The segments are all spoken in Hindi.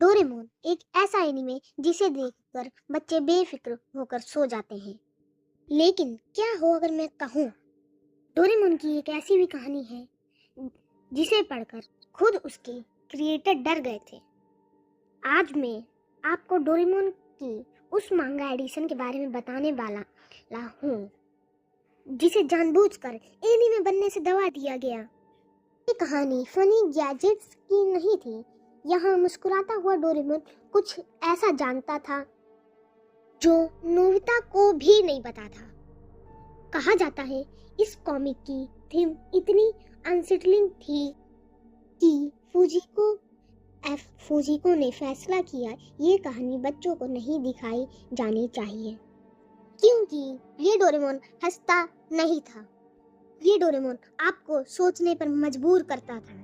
डोरेमोन एक ऐसा एनीमे जिसे देखकर बच्चे बेफिक्र होकर सो जाते हैं। लेकिन क्या हो अगर मैं कहूँ, डोरेमोन की एक ऐसी भी कहानी है जिसे पढ़कर खुद उसके क्रिएटर डर गए थे। आज मैं आपको डोरेमोन की उस मांगा एडिशन के बारे में बताने वाला हूँ जिसे जानबूझकर एनीमे बनने से दबा दिया गया। ये कहानी फनी गैजेट्स की नहीं थी। यहाँ मुस्कुराता हुआ डोरेमोन कुछ ऐसा जानता था जो नोबिता को भी नहीं पता था। कहा जाता है इस कॉमिक की थीम इतनी अनसेटलिंग थी कि फूजिको ने फैसला किया ये कहानी बच्चों को नहीं दिखाई जानी चाहिए, क्योंकि ये डोरेमोन हंसता नहीं था। ये डोरेमोन आपको सोचने पर मजबूर करता था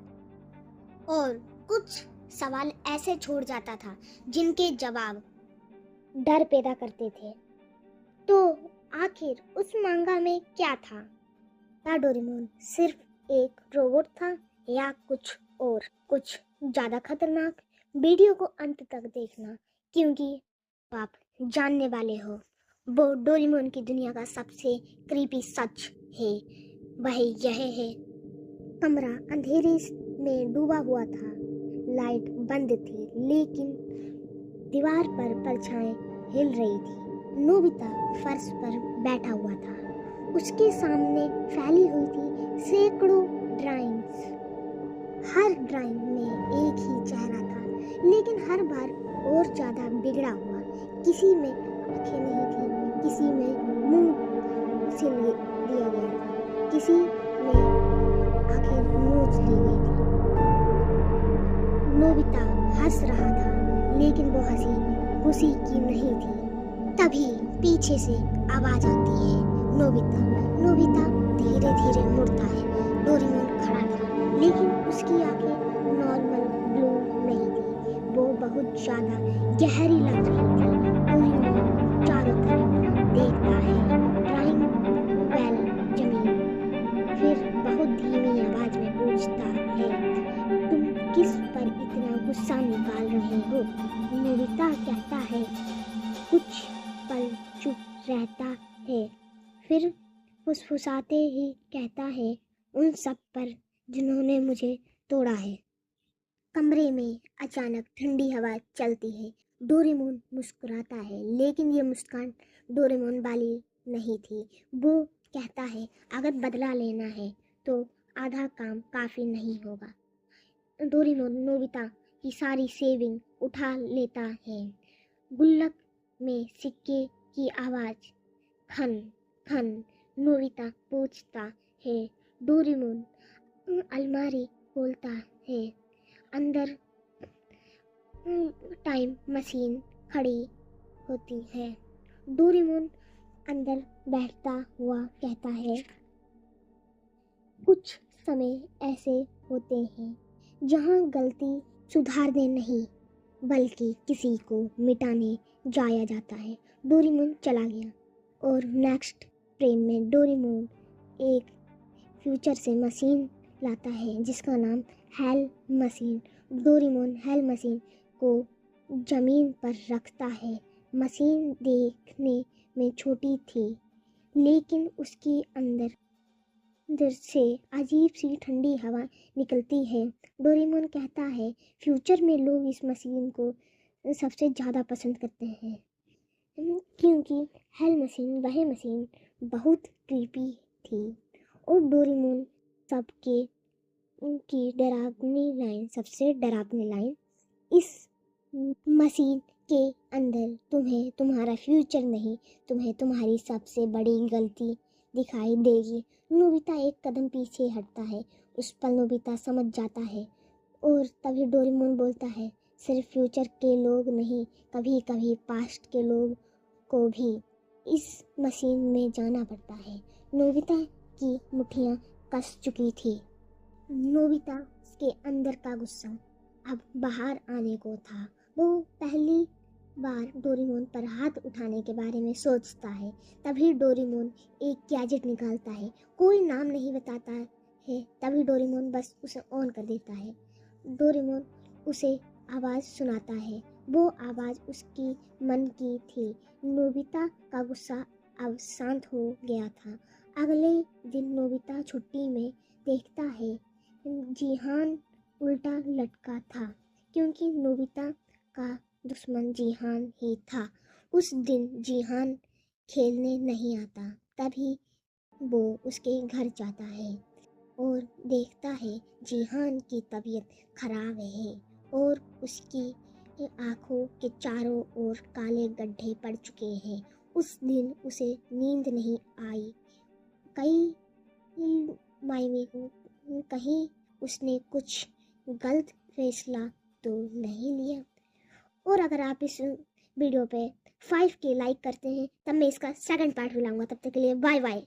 और कुछ सवाल ऐसे छोड़ जाता था जिनके जवाब डर पैदा करते थे। तो आखिर उस मांगा में क्या था? क्या डोरेमोन सिर्फ एक रोबोट था या कुछ और, कुछ ज्यादा खतरनाक? वीडियो को अंत तक देखना, क्योंकि आप जानने वाले हो वो डोरेमोन की दुनिया का सबसे क्रीपी सच है। वह यह है, कमरा अंधेरे में डूबा हुआ था, लाइट बंद थी, लेकिन दीवार पर परछाएं हिल रही थी। नोबिता फर्श पर बैठा हुआ था, उसके सामने फैली हुई थी सैकड़ों ड्राइंग्स। हर ड्राइंग में एक ही चेहरा था, लेकिन हर बार और ज्यादा बिगड़ा हुआ। किसी में आंखें नहीं थी, किसी में मुंह सिल दिया गया था, किसी में आंखें नोच ली गई थी। नोबिता हंस रहा था, लेकिन वो हंसी खुशी की नहीं थी। तभी पीछे से आवाज आती है, नोबिता। नोबिता धीरे धीरे मुड़ता है। डोरेमोन खड़ा था, लेकिन उसकी आंखें नॉर्मल ब्लू नहीं थी, वो बहुत ज्यादा गहरी लग रही थी। डोरेमोन चारों तरफ देखता है, ड्राइंग वेल जमीन, फिर बहुत धीमी आवाज में पूछता है, तुम किस पर इतना गुस्सा निकाल रहे हो? नोबिता कहता है, कुछ पल चुप रहता है, फिर फुसफुसाते ही कहता है, उन सब पर जिन्होंने मुझे तोड़ा है। कमरे में अचानक ठंडी हवा चलती है। डोरेमोन मुस्कुराता है, लेकिन ये मुस्कान डोरेमोन वाली नहीं थी। वो कहता है, अगर बदला लेना है तो आधा काम काफी नहीं होगा। डोरेमोन नोबिता की सारी सेविंग उठा लेता है। गुल्लक में सिक्के की आवाज, खन खन। नोबिता पूछता है, डोरेमोन अलमारी खोलता है, अंदर टाइम मशीन खड़ी होती है। डोरेमोन अंदर बैठता हुआ कहता है, कुछ समय ऐसे होते हैं जहाँ गलती सुधारने नहीं बल्कि किसी को मिटाने जाया जाता है। डोरेमोन चला गया और नेक्स्ट फ्रेम में डोरेमोन एक फ्यूचर से मशीन लाता है जिसका नाम hello machine. Doraemon hello machine को जमीन पर रखता है। मशीन देखने में छोटी थी, लेकिन उसके अंदर से अजीब सी ठंडी हवा निकलती है। डोरेमोन कहता है, फ्यूचर में लोग इस मशीन को सबसे ज़्यादा पसंद करते हैं, क्योंकि हेल मशीन वह मशीन बहुत क्रीपी थी। और डोरेमोन सबके की डरावनी लाइन, सबसे डरावनी लाइन, इस मशीन के अंदर तुम्हें तुम्हारा फ्यूचर नहीं, तुम्हें तुम्हारी सबसे बड़ी गलती दिखाई देगी। नोबिता एक कदम पीछे हटता है। उस पल नोबिता समझ जाता है और तभी डोरेमोन बोलता है, सिर्फ फ्यूचर के लोग नहीं, कभी कभी पास्ट के लोग को भी इस मशीन में जाना पड़ता है। नोबिता की मुट्ठियां कस चुकी थी। नोबिता के अंदर का गुस्सा अब बाहर आने को था। वो पहली बार डोरेमोन पर हाथ उठाने के बारे में सोचता है। तभी डोरेमोन एक गैजेट निकालता है, कोई नाम नहीं बताता है। तभी डोरेमोन बस उसे ऑन कर देता है। डोरेमोन उसे आवाज़ सुनाता है। वो आवाज़ उसकी मन की थी। नोबिता का गुस्सा अब शांत हो गया था। अगले दिन नोबिता छुट्टी में देखता है जिहान उल्टा लटका था, क्योंकि नोबिता का दुश्मन जिहान ही था। उस दिन जिहान खेलने नहीं आता। तभी वो उसके घर जाता है और देखता है जिहान की तबीयत खराब है और उसकी आंखों के चारों ओर काले गड्ढे पड़ चुके हैं। उस दिन उसे नींद नहीं आई। कई मायने कहीं उसने कुछ गलत फैसला तो नहीं लिया। और अगर आप इस वीडियो पे 5K लाइक करते हैं तब मैं इसका सेकंड पार्ट भी लाऊंगा। तब तक के लिए बाय बाय।